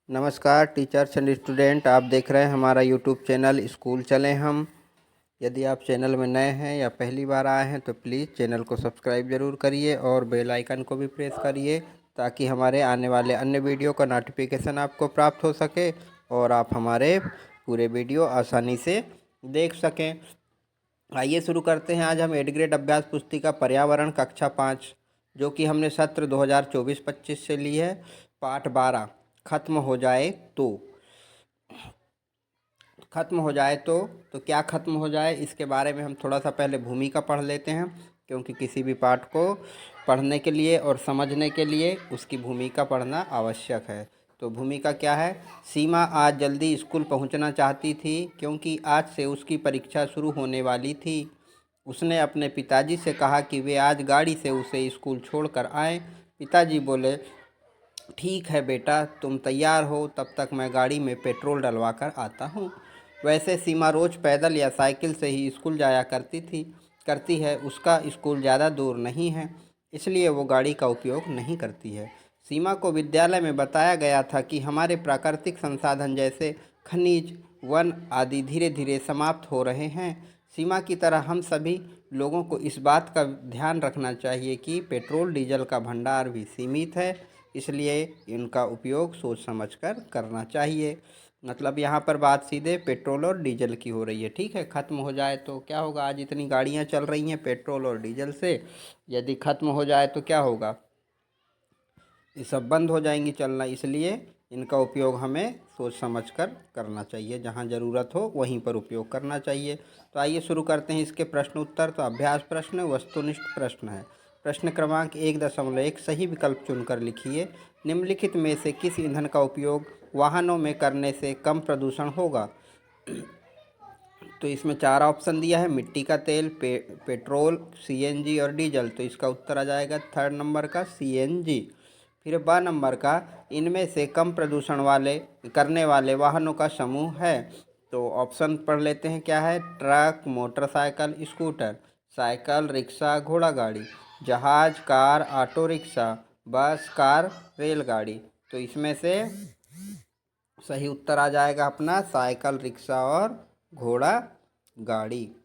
नमस्कार teachers and student, आप देख रहे हैं हमारा यूट्यूब चैनल स्कूल चलें हम। यदि आप चैनल में नए हैं या पहली बार आए हैं तो प्लीज़ चैनल को सब्सक्राइब ज़रूर करिए और बेल आइकन को भी प्रेस करिए ताकि हमारे आने वाले अन्य वीडियो का नोटिफिकेशन आपको प्राप्त हो सके और आप हमारे पूरे वीडियो आसानी से देख सकें। आइए शुरू करते हैं। आज हम 8th ग्रेड अभ्यास पुस्तिका पर्यावरण कक्षा 5 जो कि हमने सत्र 2024-25 से ली है, पाठ 12 खत्म हो जाए तो। खत्म हो जाए तो क्या खत्म हो जाए, इसके बारे में हम थोड़ा सा पहले भूमिका पढ़ लेते हैं, क्योंकि किसी भी पाठ को पढ़ने के लिए और समझने के लिए उसकी भूमिका पढ़ना आवश्यक है। तो भूमिका क्या है? सीमा आज जल्दी स्कूल पहुंचना चाहती थी क्योंकि आज से उसकी परीक्षा शुरू होने वाली थी। उसने अपने पिताजी से कहा कि वे आज गाड़ी से उसे स्कूल छोड़कर आएं। पिताजी बोले, ठीक है बेटा, तुम तैयार हो, तब तक मैं गाड़ी में पेट्रोल डलवा कर आता हूँ। वैसे सीमा रोज़ पैदल या साइकिल से ही स्कूल जाया करती है। उसका स्कूल ज़्यादा दूर नहीं है, इसलिए वो गाड़ी का उपयोग नहीं करती है। सीमा को विद्यालय में बताया गया था कि हमारे प्राकृतिक संसाधन जैसे खनिज, वन आदि धीरे धीरे समाप्त हो रहे हैं। सीमा की तरह हम सभी लोगों को इस बात का ध्यान रखना चाहिए कि पेट्रोल डीजल का भंडार भी सीमित है, इसलिए इनका उपयोग सोच समझकर करना चाहिए। मतलब यहाँ पर बात सीधे पेट्रोल और डीजल की हो रही है। ठीक है, ख़त्म हो जाए तो क्या होगा? आज इतनी गाड़ियाँ चल रही हैं पेट्रोल और डीजल से, यदि ख़त्म हो जाए तो क्या होगा? ये सब बंद हो जाएंगी चलना, इसलिए इनका उपयोग हमें सोच समझकर करना चाहिए। जहाँ ज़रूरत हो वहीं पर उपयोग करना चाहिए। तो आइए शुरू करते हैं इसके प्रश्न उत्तर। तो अभ्यास प्रश्न वस्तुनिष्ठ प्रश्न है। प्रश्न क्रमांक 1.1 सही विकल्प चुनकर लिखिए। निम्नलिखित में से किस ईंधन का उपयोग वाहनों में करने से कम प्रदूषण होगा? तो इसमें 4 ऑप्शन दिया है, मिट्टी का तेल, पेट्रोल, सीएनजी और डीजल। तो इसका उत्तर आ जाएगा 3rd नंबर का सीएनजी। फिर ब नंबर का, इनमें से कम प्रदूषण करने वाले वाहनों का समूह है। तो ऑप्शन पढ़ लेते हैं, क्या है? Truck, motorcycle, scooter, cycle, rickshaw, घोड़ा गाड़ी, जहाज, कार, ऑटो रिक्शा, बस, कार, रेलगाड़ी। तो इसमें से सही उत्तर आ जाएगा अपना साइकिल, रिक्शा और घोड़ा गाड़ी।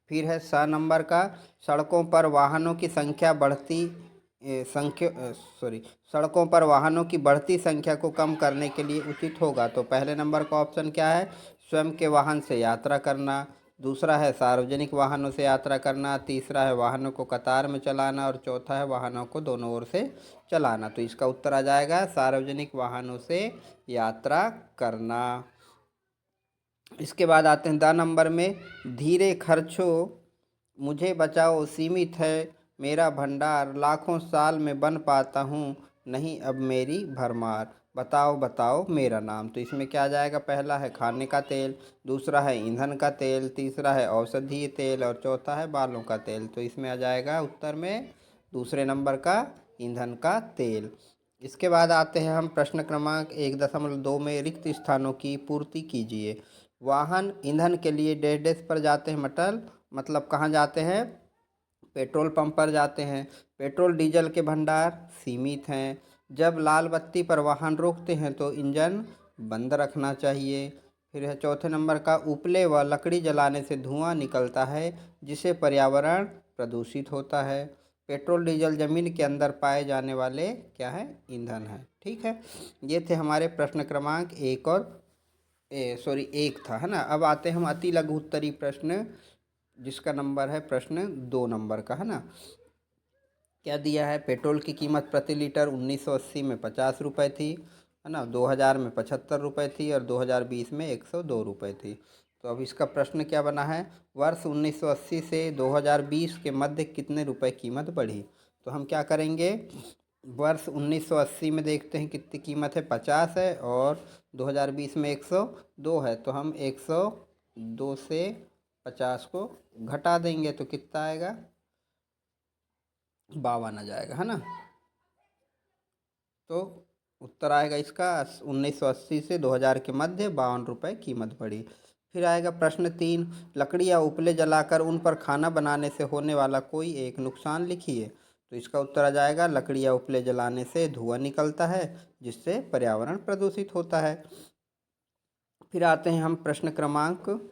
फिर है 6 नंबर का, सड़कों पर वाहनों की संख्या बढ़ती संख्या सॉरी सड़कों पर वाहनों की बढ़ती संख्या को कम करने के लिए उचित होगा। तो पहले नंबर का ऑप्शन क्या है? स्वयं के वाहन से यात्रा करना। दूसरा है सार्वजनिक वाहनों से यात्रा करना। तीसरा है वाहनों को कतार में चलाना और चौथा है वाहनों को दोनों ओर से चलाना। तो इसका उत्तर आ जाएगा सार्वजनिक वाहनों से यात्रा करना। इसके बाद आते हैं 2 नंबर में, धीरे खर्चो मुझे बचाओ सीमित है, मेरा भंडार लाखों साल में बन पाता हूँ, नहीं अब मेरी भरमार, बताओ बताओ मेरा नाम। तो इसमें क्या आ जाएगा? पहला है खाने का तेल, दूसरा है ईंधन का तेल, तीसरा है औषधीय तेल और चौथा है बालों का तेल। तो इसमें आ जाएगा उत्तर में दूसरे नंबर का ईंधन का तेल। इसके बाद आते हैं हम प्रश्न क्रमांक 1.2 में, रिक्त स्थानों की पूर्ति कीजिए। वाहन ईंधन के लिए डैश डैश पर जाते हैं, मतलब कहाँ जाते हैं? पेट्रोल पंप पर जाते हैं। पेट्रोल डीजल के भंडार सीमित हैं। जब लाल बत्ती पर वाहन रोकते हैं तो इंजन बंद रखना चाहिए। फिर है चौथे नंबर का, उपले व लकड़ी जलाने से धुआं निकलता है जिससे पर्यावरण प्रदूषित होता है। पेट्रोल डीजल जमीन के अंदर पाए जाने वाले क्या है? ईंधन है। ठीक है, ये थे हमारे प्रश्न क्रमांक 1 था, है ना। अब आते हैं हम अति लघु उत्तरीय प्रश्न, जिसका नंबर है प्रश्न 2 नंबर का, है ना। क्या दिया है? पेट्रोल की कीमत प्रति लीटर 1980 में 50 रुपये थी, है ना, 2000 में 75 रुपये थी और 2020 में 102 रुपये थी। तो अब इसका प्रश्न क्या बना है? वर्ष 1980 से 2020 के मध्य कितने रुपए कीमत बढ़ी? तो हम क्या करेंगे? वर्ष 1980 में देखते हैं कितनी कीमत है, 50 है, और 2020 में 102 है। तो हम 102 से 50 को घटा देंगे तो कितना आएगा? 52 आ जाएगा, है ना। तो उत्तर आएगा इसका 1980 से 2000 के मध्य 52 रुपये कीमत बढ़ी। फिर आएगा प्रश्न 3, लकड़ी या उपले जलाकर उन पर खाना बनाने से होने वाला कोई एक नुकसान लिखिए। तो इसका उत्तर आ जाएगा लकड़ी या उपले जलाने से धुआं निकलता है, जिससे पर्यावरण प्रदूषित होता है। फिर आते हैं हम प्रश्न क्रमांक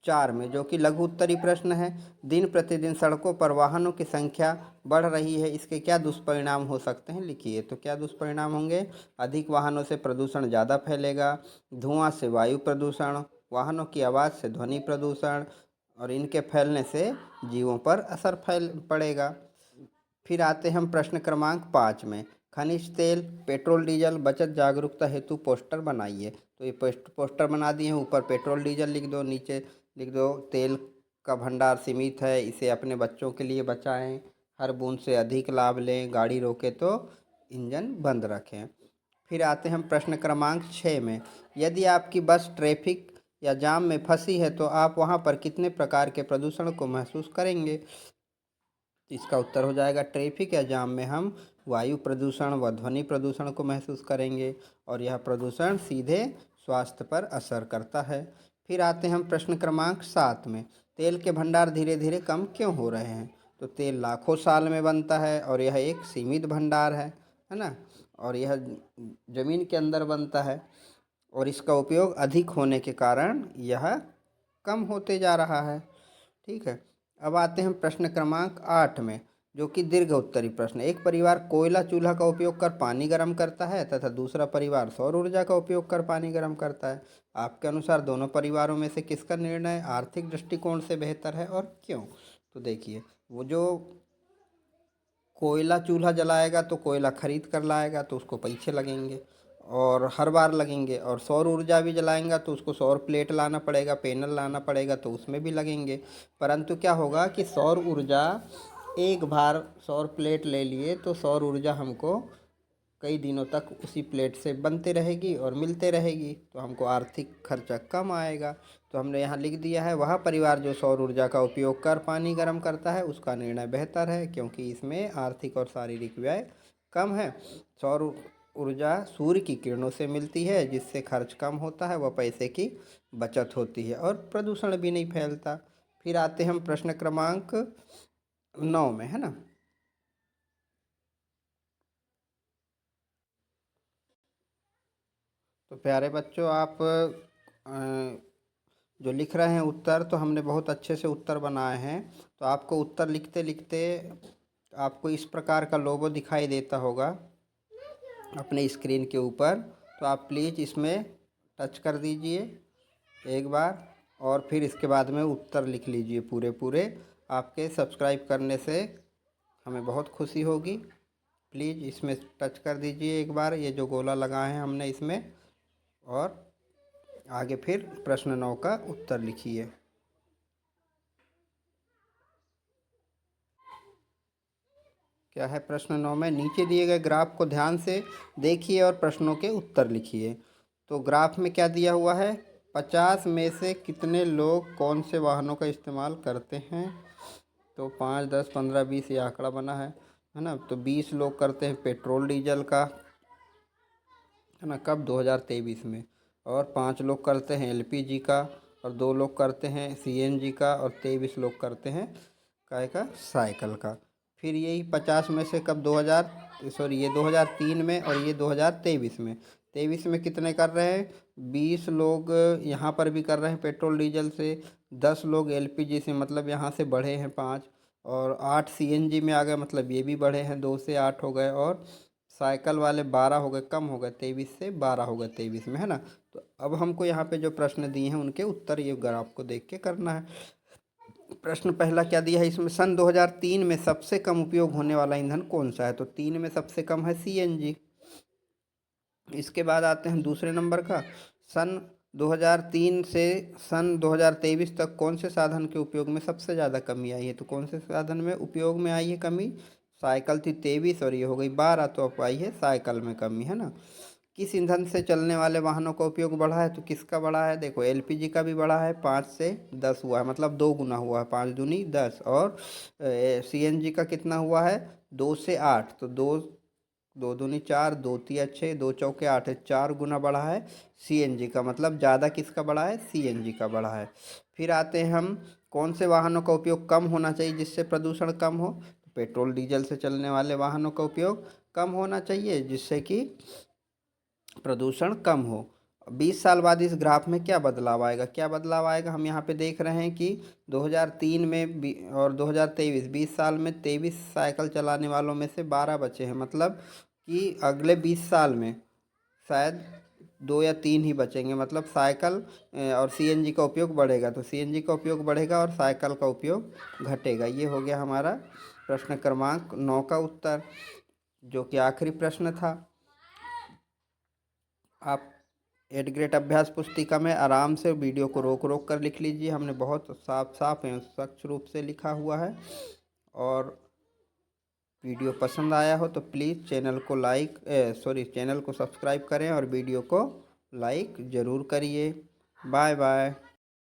4 में, जो कि लघु उत्तरीय प्रश्न है। दिन प्रतिदिन सड़कों पर वाहनों की संख्या बढ़ रही है, इसके क्या दुष्परिणाम हो सकते हैं, लिखिए। तो क्या दुष्परिणाम होंगे? अधिक वाहनों से प्रदूषण ज़्यादा फैलेगा, धुआं से वायु प्रदूषण, वाहनों की आवाज़ से ध्वनि प्रदूषण, और इनके फैलने से जीवों पर असर फैल पड़ेगा। फिर आते हैं हम प्रश्न क्रमांक 5 में। खनिज तेल, पेट्रोल डीजल बचत जागरूकता हेतु पोस्टर बनाइए। तो ये पोस्टर बना दिए हैं, ऊपर पेट्रोल डीजल लिख दो, नीचे लिख दो तेल का भंडार सीमित है, इसे अपने बच्चों के लिए बचाएं, हर बूंद से अधिक लाभ लें, गाड़ी रोके तो इंजन बंद रखें। फिर आते हैं हम प्रश्न क्रमांक 6 में। यदि आपकी बस ट्रैफिक या जाम में फंसी है तो आप वहां पर कितने प्रकार के प्रदूषण को महसूस करेंगे? तो इसका उत्तर हो जाएगा ट्रैफिक या जाम में हम वायु प्रदूषण व ध्वनि प्रदूषण को महसूस करेंगे, और यह प्रदूषण सीधे स्वास्थ्य पर असर करता है। फिर आते हैं हम प्रश्न क्रमांक 7 में। तेल के भंडार धीरे धीरे कम क्यों हो रहे हैं? तो तेल लाखों साल में बनता है और यह एक सीमित भंडार है ना, और यह जमीन के अंदर बनता है, और इसका उपयोग अधिक होने के कारण यह कम होते जा रहा है। ठीक है। अब आते हैं प्रश्न क्रमांक 8 में, जो कि दीर्घ उत्तरी प्रश्न। एक परिवार कोयला चूल्हा का उपयोग कर पानी गर्म करता है तथा दूसरा परिवार सौर ऊर्जा का उपयोग कर पानी गर्म करता है। आपके अनुसार दोनों परिवारों में से किसका निर्णय आर्थिक दृष्टिकोण से बेहतर है और क्यों? तो देखिए, वो जो कोयला चूल्हा जलाएगा तो कोयला खरीद कर लाएगा तो उसको पैसे लगेंगे और हर बार लगेंगे, और सौर ऊर्जा भी जलाएंगा तो उसको सौर प्लेट लाना पड़ेगा, पैनल लाना पड़ेगा तो उसमें भी लगेंगे। परंतु क्या होगा कि सौर ऊर्जा, एक बार सौर प्लेट ले लिए तो सौर ऊर्जा हमको कई दिनों तक उसी प्लेट से बनते रहेगी और मिलते रहेगी, तो हमको आर्थिक खर्चा कम आएगा। तो हमने यहाँ लिख दिया है, वह परिवार जो सौर ऊर्जा का उपयोग कर पानी गर्म करता है उसका निर्णय बेहतर है, क्योंकि इसमें आर्थिक और शारीरिक व्यय कम है। सौर ऊर्जा सूर्य की किरणों से मिलती है, जिससे खर्च कम होता है व पैसे की बचत होती है और प्रदूषण भी नहीं फैलता। फिर आते हम प्रश्न क्रमांक 9 में, है ना। तो प्यारे बच्चों, आप जो लिख रहे हैं उत्तर, तो हमने बहुत अच्छे से उत्तर बनाए हैं। तो आपको उत्तर लिखते लिखते आपको इस प्रकार का लोगो दिखाई देता होगा अपने स्क्रीन के ऊपर, तो आप प्लीज़ इसमें टच कर दीजिए एक बार, और फिर इसके बाद में उत्तर लिख लीजिए पूरे पूरे। आपके सब्सक्राइब करने से हमें बहुत खुशी होगी। प्लीज़ इसमें टच कर दीजिए एक बार, ये जो गोला लगाए हैं हमने इसमें, और आगे फिर प्रश्न 9 का उत्तर लिखिए। क्या है प्रश्न 9 में? नीचे दिए गए ग्राफ को ध्यान से देखिए और प्रश्नों के उत्तर लिखिए। तो ग्राफ में क्या दिया हुआ है? 50 में से कितने लोग कौन से वाहनों का इस्तेमाल करते हैं? तो 5, 10, 15, 20 ये आंकड़ा बना है ना। तो 20 लोग करते हैं पेट्रोल डीजल का, है ना, कब? 2023 में। और 5 लोग करते हैं एलपीजी का, और 2 लोग करते हैं सीएनजी का, और 23 लोग करते हैं काय का? साइकिल का। फिर यही 50 में से कब? 2003 में, और ये 2023 में। 23 में कितने कर रहे हैं? 20 लोग यहाँ पर भी कर रहे हैं पेट्रोल डीजल से, 10 लोग एलपीजी से, मतलब यहाँ से बढ़े हैं 5, और 8 सीएनजी में आ गए, मतलब ये भी बढ़े हैं, 2 से 8 हो गए, और साइकिल वाले 12 हो गए, कम हो गए, 23 से 12 हो गए 23 में, है ना। तो अब हमको यहाँ पे जो प्रश्न दिए हैं उनके उत्तर ये ग्राफ को देख के करना है। प्रश्न पहला क्या दिया है इसमें? सन 2003 में सबसे कम उपयोग होने वाला ईंधन कौन सा है? तो 3 में सबसे कम है सीएनजी। इसके बाद आते हैं दूसरे नंबर का, सन 2003 से सन 2023 तक कौन से साधन के उपयोग में सबसे ज़्यादा कमी आई है? तो कौन से साधन में उपयोग में आई है कमी? साइकिल थी 23 और ये हो गई 12, तो अब आई है साइकिल में कमी, है ना। किस ईंधन से चलने वाले वाहनों का उपयोग बढ़ा है? तो किसका बढ़ा है? देखो, एलपीजी का भी बढ़ा है, 5 से 10 हुआ है, मतलब 2 गुना हुआ है, 5 दूनी 10, और सीएनजी का कितना हुआ है? 2 से 8, तो 2 2 दूनी 4, 2 तिया 6, 2 चौके 8 है, 4 गुना बढ़ा है सीएनजी का, मतलब ज़्यादा किसका बढ़ा है? सीएनजी का बढ़ा है। फिर आते हैं हम, कौन से वाहनों का उपयोग कम होना चाहिए जिससे प्रदूषण कम हो? पेट्रोल डीजल से चलने वाले वाहनों का उपयोग कम होना चाहिए, जिससे कि प्रदूषण कम हो। 20 साल बाद इस ग्राफ में क्या बदलाव आएगा? क्या बदलाव आएगा, हम यहाँ पे देख रहे हैं कि 2003 में और 2023 20 साल में 23 साइकिल चलाने वालों में से 12 बचे हैं। मतलब कि अगले 20 साल में शायद 2 या 3 ही बचेंगे। मतलब साइकिल और सीएनजी का उपयोग बढ़ेगा, तो सीएनजी का उपयोग बढ़ेगा और साइकिल का उपयोग घटेगा। ये हो गया हमारा प्रश्न क्रमांक 9 का उत्तर, जो कि आखिरी प्रश्न था। आप एट ग्रेड अभ्यास पुस्तिका में आराम से वीडियो को रोक रोक कर लिख लीजिए, हमने बहुत साफ साफ एवं स्वच्छ रूप से लिखा हुआ है। और वीडियो पसंद आया हो तो प्लीज़ चैनल को सब्सक्राइब करें और वीडियो को लाइक ज़रूर करिए। Bye bye.